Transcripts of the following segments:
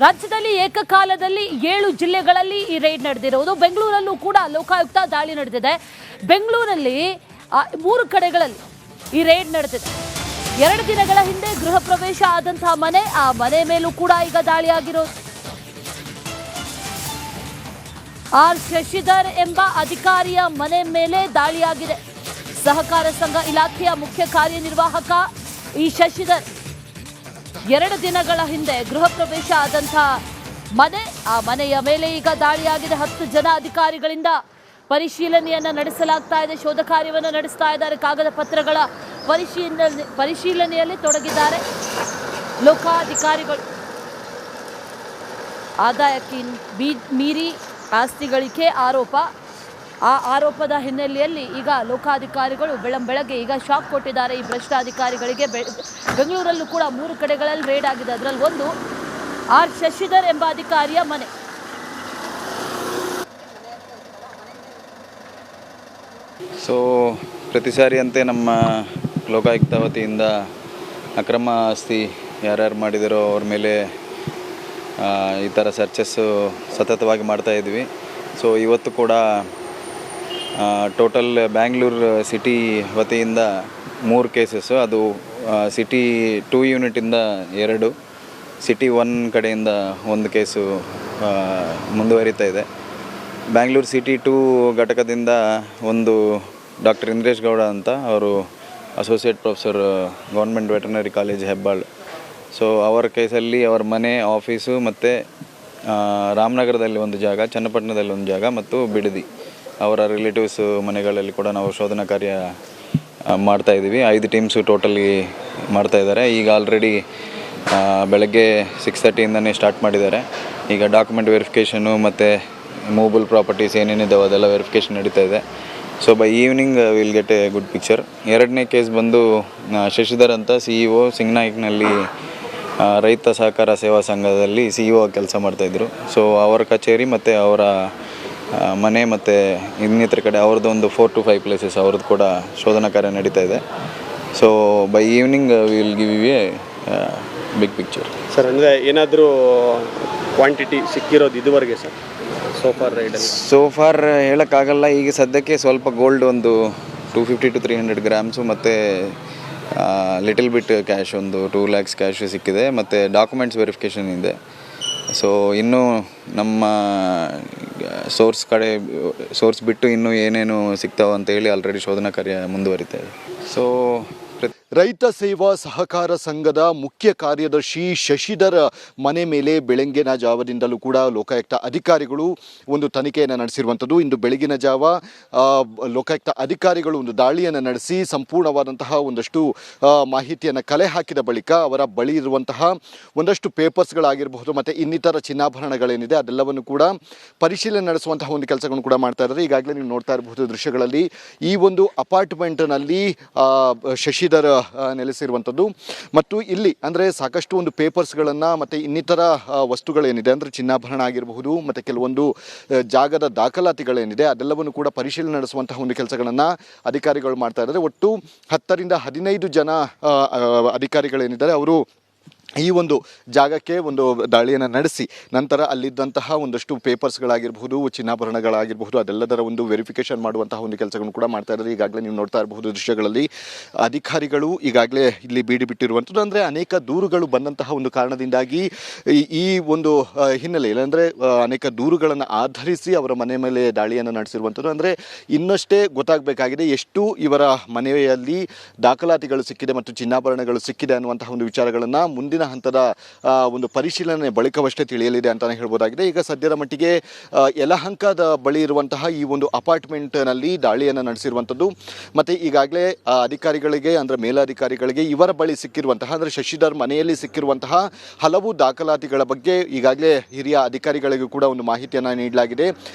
ರಾಜ್ಯದಲ್ಲಿ ಏಕಕಾಲದಲ್ಲಿ 7 ಜಿಲ್ಲೆಗಳಲ್ಲಿ ಈ ರೈಡ್ ನಡೆದಿರುವುದು. ಬೆಂಗಳೂರಲ್ಲೂ ಕೂಡ ಲೋಕಾಯುಕ್ತ ದಾಳಿ ನಡೆದಿದೆ. ಬೆಂಗಳೂರಲ್ಲಿ 3 ಕಡೆಗಳಲ್ಲಿ ಈ ರೈಡ್ ನಡೆದಿದೆ. 2 ದಿನಗಳ ಹಿಂದೆ ಗೃಹ ಪ್ರವೇಶ ಆದಂತಹ ಮನೆ, ಆ ಮನೆ ಮೇಲೂ ಕೂಡ ಈಗ ದಾಳಿ ಆಗಿರೋದು. ಆರ್ ಶಶಿಧರ್ ಎಂಬ ಅಧಿಕಾರಿಯ ಮನೆ ಮೇಲೆ ದಾಳಿಯಾಗಿದೆ. ಸಹಕಾರ ಸಂಘ ಇಲಾಖೆಯ ಮುಖ್ಯ ಕಾರ್ಯನಿರ್ವಾಹಕ ಈ ಶಶಿಧರ್ 2 ದಿನಗಳ ಹಿಂದೆ ಗೃಹ ಪ್ರವೇಶ ಆದಂತಹ ಮನೆ, ಆ ಮನೆಯ ಮೇಲೆ ಈಗ ದಾಳಿಯಾಗಿದೆ. 10 ಜನ ಅಧಿಕಾರಿಗಳಿಂದ ಪರಿಶೀಲನೆಯನ್ನ ನಡೆಸಲಾಗ್ತಾ ಇದೆ. ಶೋಧ ಕಾರ್ಯವನ್ನು ನಡೆಸ್ತಾ ಇದ್ದಾರೆ. ಕಾಗದ ಪತ್ರಗಳ ಪರಿಶೀಲನೆಯಲ್ಲಿ ತೊಡಗಿದ್ದಾರೆ ಲೋಕಾಧಿಕಾರಿಗಳು. ಆದಾಯಕ್ಕೆ ಮೀರಿ ಆಸ್ತಿ ಗಳಿಕೆ ಆರೋಪ, ಆ ಆರೋಪದ ಹಿನ್ನೆಲೆಯಲ್ಲಿ ಈಗ ಲೋಕಾಧಿಕಾರಿಗಳು ಬೆಳಗ್ಗೆ ಈಗ ಶಾಕ್ ಕೊಟ್ಟಿದ್ದಾರೆ ಈ ಭ್ರಷ್ಟ ಅಧಿಕಾರಿಗಳಿಗೆ. ಬೆಂಗಳೂರಲ್ಲೂ ಕೂಡ 3 ಕಡೆಗಳಲ್ಲಿ ರೇಡ್ ಆಗಿದೆ. ಅದರಲ್ಲಿ ಒಂದು ಆರ್ ಶಶಿಧರ್ ಎಂಬ ಅಧಿಕಾರಿಯ ಮನೆ. ಸೊ ಪ್ರತಿ ಸಾರಿಯಂತೆ ನಮ್ಮ ಲೋಕಾಯುಕ್ತ ವತಿಯಿಂದ ಅಕ್ರಮ ಆಸ್ತಿ ಯಾರ್ಯಾರು ಮಾಡಿದರೋ ಅವ್ರ ಮೇಲೆ ಈ ಥರ ಸರ್ಚಸ್ಸು ಸತತವಾಗಿ ಮಾಡ್ತಾಯಿದ್ವಿ. ಸೊ ಇವತ್ತು ಕೂಡ ಟೋಟಲ್ ಬ್ಯಾಂಗ್ಳೂರು ಸಿಟಿ ವತಿಯಿಂದ 3 ಕೇಸಸ್ಸು, ಅದು ಸಿಟಿ 2 ಯೂನಿಟಿಂದ 2, ಸಿಟಿ 1 ಕಡೆಯಿಂದ 1 ಕೇಸು ಮುಂದುವರಿತಾ ಇದೆ. ಬ್ಯಾಂಗ್ಳೂರು ಸಿಟಿ 2 ಘಟಕದಿಂದ ಒಂದು ಡಾಕ್ಟರ್ ಇಂದ್ರೇಶ್ ಗೌಡ ಅಂತ, ಅವರು associate professor government veterinary college Hebbal. So ಅವರ ಕೇಸಲ್ಲಿ ಅವರ ಮನೆ, ಆಫೀಸು ಮತ್ತು ರಾಮನಗರದಲ್ಲಿ ಒಂದು ಜಾಗ, ಚನ್ನಪಟ್ಟಣದಲ್ಲಿ ಒಂದು ಜಾಗ ಮತ್ತು ಬಿಡದಿ ಅವರ ರಿಲೇಟಿವ್ಸ್ ಮನೆಗಳಲ್ಲಿ ಕೂಡ ನಾವು ಶೋಧನಾ ಕಾರ್ಯ ಮಾಡ್ತಾಯಿದ್ದೀವಿ. 5 ಟೀಮ್ಸು ಟೋಟಲಿ ಮಾಡ್ತಾಯಿದ್ದಾರೆ. ಈಗ ಆಲ್ರೆಡಿ ಬೆಳಗ್ಗೆ 6:30ಇಂದನೇ ಸ್ಟಾರ್ಟ್ ಮಾಡಿದ್ದಾರೆ. ಈಗ ಡಾಕ್ಯುಮೆಂಟ್ ವೆರಿಫಿಕೇಷನು ಮತ್ತು ಮೂವಬಲ್ ಪ್ರಾಪರ್ಟೀಸ್ ಏನೇನಿದ್ದಾವೆ ಅದೆಲ್ಲ ವೆರಿಫಿಕೇಷನ್ ನಡೀತಾ ಇದೆ. So by evening will get A good picture. 2ನೇ ಕೇಸ್ ಬಂದು ಶಶಿಧರ್ ಅಂತ CEO ಸಿಂಗನಾಯ್ಕ್ನಲ್ಲಿ ರೈತ ಸಹಕಾರ ಸೇವಾ ಸಂಘದಲ್ಲಿ CEO ಕೆಲಸ ಮಾಡ್ತಾಯಿದ್ರು. ಸೊ ಅವರ ಕಚೇರಿ ಮತ್ತು ಅವರ ಮನೆ ಮತ್ತು ಇನ್ನಿತರ ಕಡೆ ಅವ್ರದ್ದು ಒಂದು 4 to 5 ಪ್ಲೇಸಸ್ ಅವ್ರದ್ದು ಕೂಡ ಶೋಧನಾ ಕಾರ್ಯ ನಡೀತಾ ಇದೆ. So by evening will give you a big picture. Sir, ಅಂದರೆ ಏನಾದರೂ ಕ್ವಾಂಟಿಟಿ ಸಿಕ್ಕಿರೋದು ಇದುವರೆಗೆ ಸರ್ ಸೋಫಾರ್ ಹೇಳೋಕ್ಕಾಗಲ್ಲ. ಈಗ ಸದ್ಯಕ್ಕೆ ಸ್ವಲ್ಪ ಗೋಲ್ಡ್ ಒಂದು 250 to 300 ಗ್ರಾಮ್ಸು ಮತ್ತು ಲಿಟಲ್ ಬಿಟ್ ಕ್ಯಾಶ್ ಒಂದು 2 lakhs ಕ್ಯಾಶ್ ಸಿಕ್ಕಿದೆ ಮತ್ತು ಡಾಕ್ಯುಮೆಂಟ್ಸ್ ವೆರಿಫಿಕೇಷನ್ ಇದೆ. ಸೊ ಇನ್ನೂ ನಮ್ಮ ಸೋರ್ಸ್ ಬಿಟ್ಟು ಇನ್ನೂ ಏನೇನು ಸಿಗ್ತಾವೆ ಅಂತೇಳಿ ಆಲ್ರೆಡಿ ಶೋಧನಾ ಕಾರ್ಯ ಮುಂದುವರಿತಾ ಇದೆ. ಸೊ ರೈತ ಸೇವಾ ಸಹಕಾರ ಸಂಘದ ಮುಖ್ಯ ಕಾರ್ಯದರ್ಶಿ ಶಶಿಧರ್ ಮನೆ ಮೇಲೆ ಬೆಳಗಿನ ಜಾವದಿಂದಲೂ ಕೂಡ ಲೋಕಾಯುಕ್ತ ಅಧಿಕಾರಿಗಳು ಒಂದು ತನಿಖೆಯನ್ನು ನಡೆಸಿರುವಂಥದ್ದು. ಇಂದು ಬೆಳಗಿನ ಜಾವ ಲೋಕಾಯುಕ್ತ ಅಧಿಕಾರಿಗಳು ಒಂದು ದಾಳಿಯನ್ನು ನಡೆಸಿ ಸಂಪೂರ್ಣವಾದಂತಹ ಒಂದಷ್ಟು ಮಾಹಿತಿಯನ್ನು ಕಲೆ ಹಾಕಿದ ಬಳಿಕ ಅವರ ಬಳಿ ಇರುವಂತಹ ಒಂದಷ್ಟು ಪೇಪರ್ಸ್ಗಳಾಗಿರಬಹುದು ಮತ್ತು ಇನ್ನಿತರ ಚಿನ್ನಾಭರಣಗಳೇನಿದೆ ಅದೆಲ್ಲವನ್ನು ಕೂಡ ಪರಿಶೀಲನೆ ನಡೆಸುವಂತಹ ಒಂದು ಕೆಲಸಗಳನ್ನು ಕೂಡ ಮಾಡ್ತಾ ಇದ್ದಾರೆ. ಈಗಾಗಲೇ ನೀವು ನೋಡ್ತಾ ಇರಬಹುದು ದೃಶ್ಯಗಳಲ್ಲಿ ಈ ಒಂದು ಅಪಾರ್ಟ್ಮೆಂಟ್ನಲ್ಲಿ ಶಶಿಧರ್ ನೆಲೆಸಿರುವಂಥದ್ದು. ಮತ್ತು ಇಲ್ಲಿ ಅಂದರೆ ಸಾಕಷ್ಟು ಒಂದು ಪೇಪರ್ಸ್ಗಳನ್ನು ಮತ್ತು ಇನ್ನಿತರ ವಸ್ತುಗಳೇನಿದೆ ಅಂದರೆ ಚಿನ್ನಾಭರಣ ಆಗಿರಬಹುದು ಮತ್ತು ಕೆಲವೊಂದು ಜಾಗದ ದಾಖಲಾತಿಗಳೇನಿದೆ ಅದೆಲ್ಲವನ್ನು ಕೂಡ ಪರಿಶೀಲನೆ ನಡೆಸುವಂತಹ ಒಂದು ಕೆಲಸಗಳನ್ನು ಅಧಿಕಾರಿಗಳು ಮಾಡ್ತಾ ಇದ್ದಾರೆ. ಒಟ್ಟು 10 ರಿಂದ 15 ಜನ ಅಧಿಕಾರಿಗಳೇನಿದ್ದಾರೆ ಅವರು ಈ ಒಂದು ಜಾಗಕ್ಕೆ ಒಂದು ದಾಳಿಯನ್ನು ನಡೆಸಿ ನಂತರ ಅಲ್ಲಿದ್ದಂತಹ ಒಂದಷ್ಟು ಪೇಪರ್ಸ್ಗಳಾಗಿರ್ಬೋದು, ಚಿನ್ನಾಭರಣಗಳಾಗಿರ್ಬಹುದು ಅದೆಲ್ಲದರ ಒಂದು ವೆರಿಫಿಕೇಷನ್ ಮಾಡುವಂತಹ ಒಂದು ಕೆಲಸಗಳನ್ನು ಕೂಡ ಮಾಡ್ತಾ ಇದ್ದಾರೆ. ಈಗಾಗಲೇ ನೀವು ನೋಡ್ತಾ ಇರಬಹುದು ದೃಶ್ಯಗಳಲ್ಲಿ ಅಧಿಕಾರಿಗಳು ಈಗಾಗಲೇ ಇಲ್ಲಿ ಬೀಡು ಬಿಟ್ಟಿರುವಂಥದ್ದು. ಅಂದರೆ ಅನೇಕ ದೂರುಗಳು ಬಂದಂತಹ ಒಂದು ಕಾರಣದಿಂದಾಗಿ ಈ ಒಂದು ಹಿನ್ನೆಲೆಯಲ್ಲಿ ಅಂದರೆ ಅನೇಕ ದೂರುಗಳನ್ನು ಆಧರಿಸಿ ಅವರ ಮನೆ ಮೇಲೆ ದಾಳಿಯನ್ನು ನಡೆಸಿರುವಂಥದ್ದು. ಅಂದರೆ ಇನ್ನಷ್ಟೇ ಗೊತ್ತಾಗಬೇಕಾಗಿದೆ ಎಷ್ಟು ಇವರ ಮನೆಯಲ್ಲಿ ದಾಖಲಾತಿಗಳು ಸಿಕ್ಕಿದೆ ಮತ್ತು ಚಿನ್ನಾಭರಣಗಳು ಸಿಕ್ಕಿದೆ ಅನ್ನುವಂತಹ ಒಂದು ವಿಚಾರಗಳನ್ನು ಮುಂದಿನ ಹಂತದ ಒಂದು ಪರಿಶೀಲನೆ ಬಳಿಕವಷ್ಟೇ ತಿಳಿಯಲಿದೆ ಅಂತಲೇ ಹೇಳ್ಬೋದಾಗಿದೆ. ಈಗ ಸದ್ಯದ ಮಟ್ಟಿಗೆ ಯಲಹಂಕದ ಬಳಿ ಇರುವಂತಹ ಈ ಒಂದು ಅಪಾರ್ಟ್ಮೆಂಟ್ನಲ್ಲಿ ದಾಳಿಯನ್ನು ನಡೆಸಿರುವಂಥದ್ದು ಮತ್ತು ಈಗಾಗಲೇ ಅಧಿಕಾರಿಗಳಿಗೆ ಅಂದರೆ ಮೇಲಾಧಿಕಾರಿಗಳಿಗೆ ಇವರ ಬಳಿ ಸಿಕ್ಕಿರುವಂತಹ ಅಂದರೆ ಶಶಿಧರ್ ಮನೆಯಲ್ಲಿ ಸಿಕ್ಕಿರುವಂತಹ ಹಲವು ದಾಖಲಾತಿಗಳ ಬಗ್ಗೆ ಈಗಾಗಲೇ ಹಿರಿಯ ಅಧಿಕಾರಿಗಳಿಗೂ ಕೂಡ ಒಂದು ಮಾಹಿತಿಯನ್ನು ನೀಡಲಾಗಿದೆ.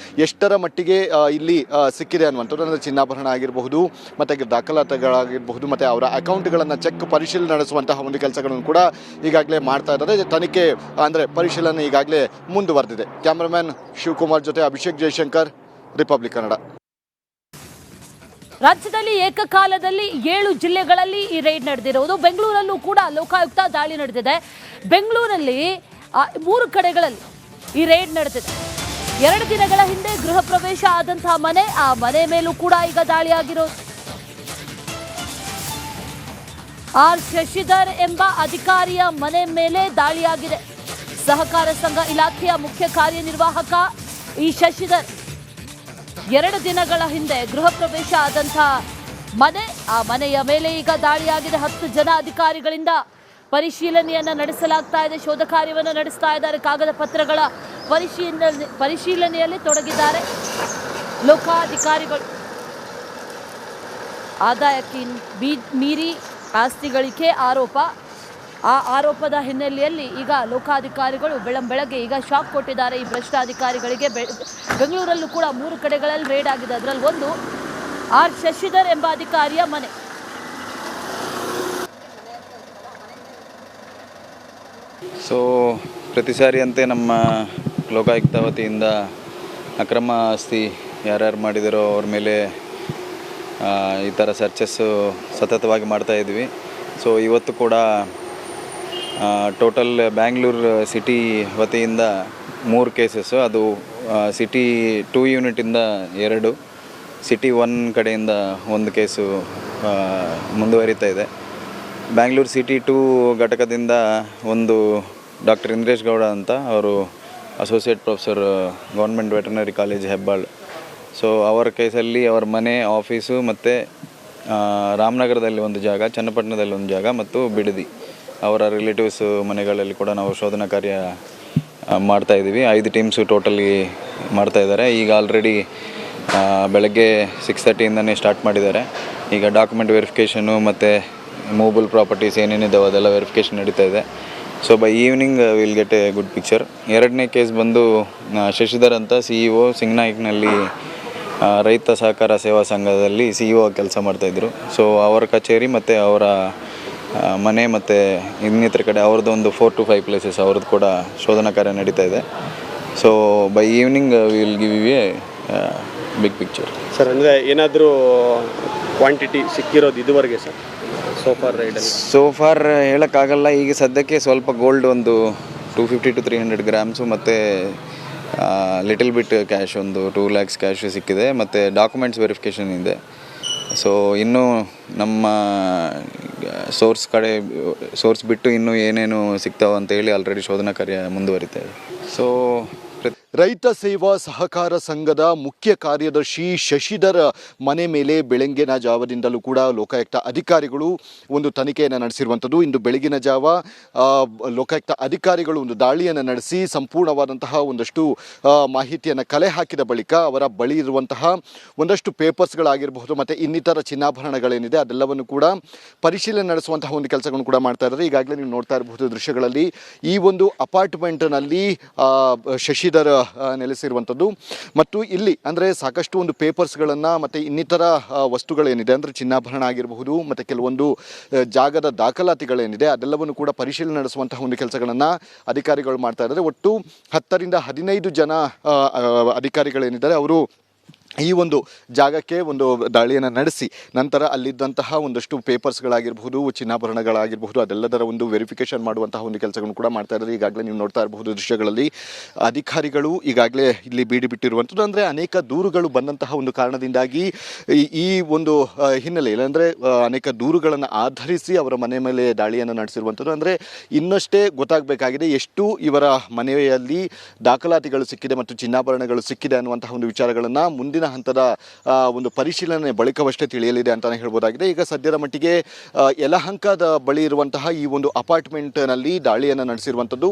ಎಷ್ಟರ ಮಟ್ಟಿಗೆ ಇಲ್ಲಿ ಸಿಕ್ಕಿದೆ ಅನ್ನುವಂಥದ್ದು ಅಂದರೆ ಚಿನ್ನಾಭರಣ ಆಗಿರಬಹುದು ಮತ್ತು ದಾಖಲಾತಿಗಳಾಗಿರಬಹುದು ಮತ್ತು ಅವರ ಅಕೌಂಟ್ಗಳನ್ನು ಚೆಕ್ ಪರಿಶೀಲನೆ ನಡೆಸುವಂತಹ ಒಂದು ಕೆಲಸಗಳನ್ನು ಕೂಡ ಈಗಾಗಲೇ ಮಾಡ್ತಾ ಇದ್ದಾರೆ. ತನಿಖೆ ಅಂದರೆ ಪರಿಶೀಲನೆ ಈಗಾಗಲೇ ಮುಂದುವರೆದಿದೆ. ಕ್ಯಾಮರಾಮನ್ ಶಿವಕುಮಾರ್ ಜೊತೆ ಅಭಿಷೇಕ್ ಜಯಶಂಕರ್, ರಿಪಬ್ಲಿಕ್ ಕನ್ನಡ. ರಾಜ್ಯದಲ್ಲಿ ಏಕಕಾಲದಲ್ಲಿ 7 ಜಿಲ್ಲೆಗಳಲ್ಲಿ ಈ ರೈಡ್ ನಡೆದಿರುವುದು. ಬೆಂಗಳೂರಲ್ಲೂ ಕೂಡ ಲೋಕಾಯುಕ್ತ ದಾಳಿ ನಡೆದಿದೆ. ಬೆಂಗಳೂರಲ್ಲಿ 3 ಕಡೆಗಳಲ್ಲಿ ಈ ರೇಡ್ ನಡೆದಿದೆ. 2 ದಿನಗಳ ಹಿಂದೆ ಗೃಹ ಪ್ರವೇಶ ಆದಂತಹ ಮನೆ, ಆ ಮನೆ ಮೇಲೂ ಕೂಡ ಈಗ ದಾಳಿಯಾಗಿರೋದು. ಆರ್ ಶಶಿಧರ್ ಎಂಬ ಅಧಿಕಾರಿಯ ಮನೆ ಮೇಲೆ ದಾಳಿಯಾಗಿದೆ. ಸಹಕಾರ ಸಂಘ ಇಲಾಖೆಯ ಮುಖ್ಯ ಕಾರ್ಯನಿರ್ವಾಹಕ ಈ ಶಶಿಧರ್ 2 ದಿನಗಳ ಹಿಂದೆ ಗೃಹ ಪ್ರವೇಶ ಆದಂತಹ ಮನೆ, ಆ ಮನೆಯ ಮೇಲೆ ಈಗ ದಾಳಿಯಾಗಿದೆ. 10 ಜನ ಅಧಿಕಾರಿಗಳಿಂದ ಪರಿಶೀಲನೆಯನ್ನ ನಡೆಸಲಾಗ್ತಾ ಇದೆ. ಶೋಧ ಕಾರ್ಯವನ್ನು ನಡೆಸ್ತಾ ಇದ್ದಾರೆ. ಕಾಗದ ಪತ್ರಗಳ ಪರಿಶೀಲನೆಯಲ್ಲಿ ತೊಡಗಿದ್ದಾರೆ ಲೋಕಾಧಿಕಾರಿಗಳು. ಆದಾಯಕ್ಕೆ ಮೀರಿ ಆಸ್ತಿ ಗಳಿಕೆ ಆರೋಪ, ಆ ಆರೋಪದ ಹಿನ್ನೆಲೆಯಲ್ಲಿ ಈಗ ಲೋಕಾಧಿಕಾರಿಗಳು ಬೆಳಗ್ಗೆ ಈಗ ಶಾಕ್ ಕೊಟ್ಟಿದ್ದಾರೆ ಈ ಭ್ರಷ್ಟ ಅಧಿಕಾರಿಗಳಿಗೆ. ಬೆಂಗಳೂರಲ್ಲೂ ಕೂಡ 3 ಕಡೆಗಳಲ್ಲಿ ರೇಡ್ ಆಗಿದೆ. ಅದರಲ್ಲಿ ಒಂದು ಆರ್ ಶಶಿಧರ್ ಎಂಬ ಅಧಿಕಾರಿಯ ಮನೆ. ಸೊ ಪ್ರತಿ ಸಾರಿಯಂತೆ ನಮ್ಮ ಲೋಕಾಯುಕ್ತ ವತಿಯಿಂದ ಅಕ್ರಮ ಆಸ್ತಿ ಯಾರ್ಯಾರು ಮಾಡಿದಾರೋ ಅವ್ರ ಮೇಲೆ ಈ ಥರ ಸರ್ಚಸ್ಸು ಸತತವಾಗಿ ಮಾಡ್ತಾಯಿದ್ವಿ. ಸೊ ಇವತ್ತು ಕೂಡ ಟೋಟಲ್ ಬ್ಯಾಂಗ್ಳೂರು ಸಿಟಿ ವತಿಯಿಂದ 3 ಕೇಸಸ್ಸು, ಅದು ಸಿಟಿ 2 ಯೂನಿಟಿಂದ 2, ಸಿಟಿ 1 ಕಡೆಯಿಂದ 1 ಕೇಸು ಮುಂದುವರಿತಾ ಇದೆ. ಬ್ಯಾಂಗ್ಳೂರು ಸಿಟಿ 2 ಘಟಕದಿಂದ ಒಂದು ಡಾಕ್ಟರ್ ಇಂದ್ರೇಶ್ ಗೌಡ ಅಂತ, ಅವರು associate professor government veterinary college Hebbal. So ಅವರ ಕೇಸಲ್ಲಿ ಅವರ ಮನೆ, ಆಫೀಸು ಮತ್ತು ರಾಮನಗರದಲ್ಲಿ ಒಂದು ಜಾಗ, ಚನ್ನಪಟ್ಟಣದಲ್ಲಿ ಒಂದು ಜಾಗ ಮತ್ತು ಬಿಡದಿ ಅವರ ರಿಲೇಟಿವ್ಸ್ ಮನೆಗಳಲ್ಲಿ ಕೂಡ ನಾವು ಶೋಧನಾ ಕಾರ್ಯ ಮಾಡ್ತಾಯಿದ್ದೀವಿ. 5 ಟೀಮ್ಸು ಟೋಟಲಿ ಮಾಡ್ತಾಯಿದ್ದಾರೆ. ಈಗ ಆಲ್ರೆಡಿ ಬೆಳಗ್ಗೆ 6:30ಇಂದನೇ ಸ್ಟಾರ್ಟ್ ಮಾಡಿದ್ದಾರೆ. ಈಗ ಡಾಕ್ಯುಮೆಂಟ್ ವೆರಿಫಿಕೇಷನು ಮತ್ತು ಮೂವಬಲ್ ಪ್ರಾಪರ್ಟೀಸ್ ಏನೇನಿದ್ದಾವೆ ಅದೆಲ್ಲ ವೆರಿಫಿಕೇಷನ್ ನಡೀತಾ ಇದೆ. So by evening will get A good picture. 2ನೇ ಕೇಸ್ ಬಂದು ಶಶಿಧರ್ ಅಂತ CEO ಸಿಂಗ್ನಾಯ್ಕ್ನಲ್ಲಿ ರೈತ ಸಹಕಾರ ಸೇವಾ ಸಂಘದಲ್ಲಿ CEO ಕೆಲಸ ಮಾಡ್ತಾಯಿದ್ರು. ಸೊ ಅವರ ಕಚೇರಿ ಮತ್ತು ಅವರ ಮನೆ ಮತ್ತು ಇನ್ನಿತರ ಕಡೆ ಅವ್ರದ್ದು ಒಂದು 4 to 5 ಪ್ಲೇಸಸ್ ಅವ್ರದ್ದು ಕೂಡ ಶೋಧನಾ ಕಾರ್ಯ ನಡೀತಾ ಇದೆ. So by evening will give you a big picture. Sir, ಅಂದರೆ ಏನಾದರೂ ಕ್ವಾಂಟಿಟಿ ಸಿಕ್ಕಿರೋದು ಇದುವರೆಗೆ ಸರ್ ಸೋಫಾರ್ ಹೇಳೋಕ್ಕಾಗಲ್ಲ. ಈಗ ಸದ್ಯಕ್ಕೆ ಸ್ವಲ್ಪ ಗೋಲ್ಡ್ ಒಂದು 250 to 300 ಗ್ರಾಮ್ಸು ಮತ್ತು ಲಿಟಲ್ ಬಿಟ್ ಕ್ಯಾಶ್ ಒಂದು 2 lakhs ಕ್ಯಾಶು ಸಿಕ್ಕಿದೆ ಮತ್ತು ಡಾಕ್ಯುಮೆಂಟ್ಸ್ ವೆರಿಫಿಕೇಷನ್ ಇದೆ. ಸೊ ಇನ್ನೂ ನಮ್ಮ ಸೋರ್ಸ್ ಬಿಟ್ಟು ಇನ್ನೂ ಏನೇನು ಸಿಗ್ತಾವೆ ಅಂತೇಳಿ ಆಲ್ರೆಡಿ ಶೋಧನಾ ಕಾರ್ಯ ಮುಂದುವರಿತಾ ಇದೆ. ಸೊ ರೈತ ಸೇವಾ ಸಹಕಾರ ಸಂಘದ ಮುಖ್ಯ ಕಾರ್ಯದರ್ಶಿ ಶಶಿಧರ್ ಮನೆ ಮೇಲೆ ಬೆಳಗಿನ ಜಾವದಿಂದಲೂ ಕೂಡ ಲೋಕಾಯುಕ್ತ ಅಧಿಕಾರಿಗಳು ಒಂದು ತನಿಖೆಯನ್ನು ನಡೆಸಿರುವಂಥದ್ದು. ಇಂದು ಬೆಳಗಿನ ಜಾವ ಲೋಕಾಯುಕ್ತ ಅಧಿಕಾರಿಗಳು ಒಂದು ದಾಳಿಯನ್ನು ನಡೆಸಿ ಸಂಪೂರ್ಣವಾದಂತಹ ಒಂದಷ್ಟು ಮಾಹಿತಿಯನ್ನು ಕಲೆ ಹಾಕಿದ ಬಳಿಕ ಅವರ ಬಳಿ ಇರುವಂತಹ ಒಂದಷ್ಟು ಪೇಪರ್ಸ್ಗಳಾಗಿರಬಹುದು ಮತ್ತು ಇನ್ನಿತರ ಚಿನ್ನಾಭರಣಗಳೇನಿದೆ ಅದೆಲ್ಲವನ್ನು ಕೂಡ ಪರಿಶೀಲನೆ ನಡೆಸುವಂತಹ ಒಂದು ಕೆಲಸಗಳನ್ನು ಕೂಡ ಮಾಡ್ತಾ ಇದ್ದಾರೆ. ಈಗಾಗಲೇ ನೀವು ನೋಡ್ತಾ ಇರಬಹುದು ದೃಶ್ಯಗಳಲ್ಲಿ ಈ ಒಂದು ಅಪಾರ್ಟ್ಮೆಂಟ್ನಲ್ಲಿ ಶಶಿಧರ್ ನೆಲೆಸಿರುವಂಥದ್ದು. ಮತ್ತು ಇಲ್ಲಿ ಅಂದರೆ ಸಾಕಷ್ಟು ಒಂದು ಪೇಪರ್ಸ್ಗಳನ್ನು ಮತ್ತು ಇನ್ನಿತರ ವಸ್ತುಗಳೇನಿದೆ ಅಂದರೆ ಚಿನ್ನಾಭರಣ ಆಗಿರಬಹುದು ಮತ್ತು ಕೆಲವೊಂದು ಜಾಗದ ದಾಖಲಾತಿಗಳೇನಿದೆ ಅದೆಲ್ಲವನ್ನು ಕೂಡ ಪರಿಶೀಲನೆ ನಡೆಸುವಂತಹ ಒಂದು ಕೆಲಸಗಳನ್ನು ಅಧಿಕಾರಿಗಳು ಮಾಡ್ತಾ ಇದ್ದಾರೆ. ಒಟ್ಟು 10 ರಿಂದ 15 ಜನ ಅಧಿಕಾರಿಗಳೇನಿದ್ದಾರೆ ಅವರು ಈ ಒಂದು ಜಾಗಕ್ಕೆ ಒಂದು ದಾಳಿಯನ್ನು ನಡೆಸಿ ನಂತರ ಅಲ್ಲಿದ್ದಂತಹ ಒಂದಷ್ಟು ಪೇಪರ್ಸ್ಗಳಾಗಿರಬಹುದು, ಚಿನ್ನಾಭರಣಗಳಾಗಿರಬಹುದು ಅದೆಲ್ಲದರ ಒಂದು ವೆರಿಫಿಕೇಷನ್ ಮಾಡುವಂತಹ ಒಂದು ಕೆಲಸಗಳನ್ನು ಕೂಡ ಮಾಡ್ತಾ ಇದ್ದಾರೆ. ಈಗಾಗಲೇ ನೀವು ನೋಡ್ತಾ ಇರಬಹುದು ದೃಶ್ಯಗಳಲ್ಲಿ ಅಧಿಕಾರಿಗಳು ಈಗಾಗಲೇ ಇಲ್ಲಿ ಬೀಡಿ ಬಿಟ್ಟಿರುವಂಥದ್ದು. ಅಂದರೆ ಅನೇಕ ದೂರುಗಳು ಬಂದಂತಹ ಒಂದು ಕಾರಣದಿಂದಾಗಿ ಈ ಒಂದು ಹಿನ್ನೆಲೆಯಲ್ಲಿ ಅಂದರೆ ಅನೇಕ ದೂರುಗಳನ್ನು ಆಧರಿಸಿ ಅವರ ಮನೆ ಮೇಲೆ ದಾಳಿಯನ್ನು ನಡೆಸಿರುವಂಥದ್ದು. ಅಂದರೆ ಇನ್ನಷ್ಟೇ ಗೊತ್ತಾಗಬೇಕಾಗಿದೆ ಎಷ್ಟು ಇವರ ಮನೆಯಲ್ಲಿ ದಾಖಲಾತಿಗಳು ಸಿಕ್ಕಿದೆ ಮತ್ತು ಚಿನ್ನಾಭರಣಗಳು ಸಿಕ್ಕಿದೆ ಅನ್ನುವಂತಹ ಒಂದು ವಿಚಾರಗಳನ್ನು ಮುಂದಿನ ಹಂತದ ಒಂದು ಪರಿಶೀಲನೆ ಬಳಿಕವಷ್ಟೇ ತಿಳಿಯಲಿದೆ ಅಂತಲೇ ಹೇಳ್ಬೋದಾಗಿದೆ. ಈಗ ಸದ್ಯದ ಮಟ್ಟಿಗೆ ಯಲಹಂಕದ ಬಳಿ ಇರುವಂತಹ ಈ ಒಂದು ಅಪಾರ್ಟ್ಮೆಂಟ್ನಲ್ಲಿ ದಾಳಿಯನ್ನು ನಡೆಸಿರುವಂಥದ್ದು.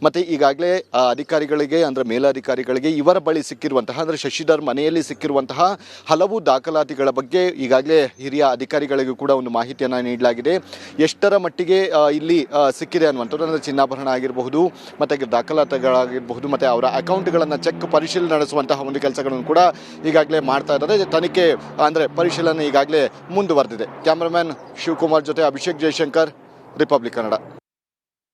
ಮತ್ತು ಈಗಾಗಲೇ ಅಧಿಕಾರಿಗಳಿಗೆ ಅಂದರೆ ಮೇಲಧಿಕಾರಿಗಳಿಗೆ ಇವರ ಬಳಿ ಸಿಕ್ಕಿರುವಂತಹ ಅಂದರೆ ಶಶಿಧರ್ ಮನೆಯಲ್ಲಿ ಸಿಕ್ಕಿರುವಂತಹ ಹಲವು ದಾಖಲಾತಿಗಳ ಬಗ್ಗೆ ಈಗಾಗಲೇ ಹಿರಿಯ ಅಧಿಕಾರಿಗಳಿಗೂ ಕೂಡ ಒಂದು ಮಾಹಿತಿಯನ್ನು ನೀಡಲಾಗಿದೆ. ಎಷ್ಟರ ಮಟ್ಟಿಗೆ ಇಲ್ಲಿ ಸಿಕ್ಕಿದೆ ಅನ್ನುವಂಥದ್ದು ಅಂದರೆ ಚಿನ್ನಾಭರಣ ಆಗಿರಬಹುದು ಮತ್ತು ದಾಖಲಾತಿಗಳಾಗಿರಬಹುದು ಮತ್ತು ಅವರ ಅಕೌಂಟ್ಗಳನ್ನು ಚೆಕ್ ಪರಿಶೀಲನೆ ನಡೆಸುವಂತಹ ಒಂದು ಕೆಲಸಗಳನ್ನು ಕೂಡ ಈಗಾಗಲೇ ಮಾಡ್ತಾ ಇದ್ದಾರೆ. ತನಿಖೆ ಅಂದರೆ ಪರಿಶೀಲನೆ ಈಗಾಗಲೇ ಮುಂದುವರೆದಿದೆ. ಕ್ಯಾಮ್ರಾಮನ್ ಶಿವಕುಮಾರ್ ಜೊತೆ ಅಭಿಷೇಕ್ ಜಯಶಂಕರ್, ರಿಪಬ್ಲಿಕ್ ಕನ್ನಡ.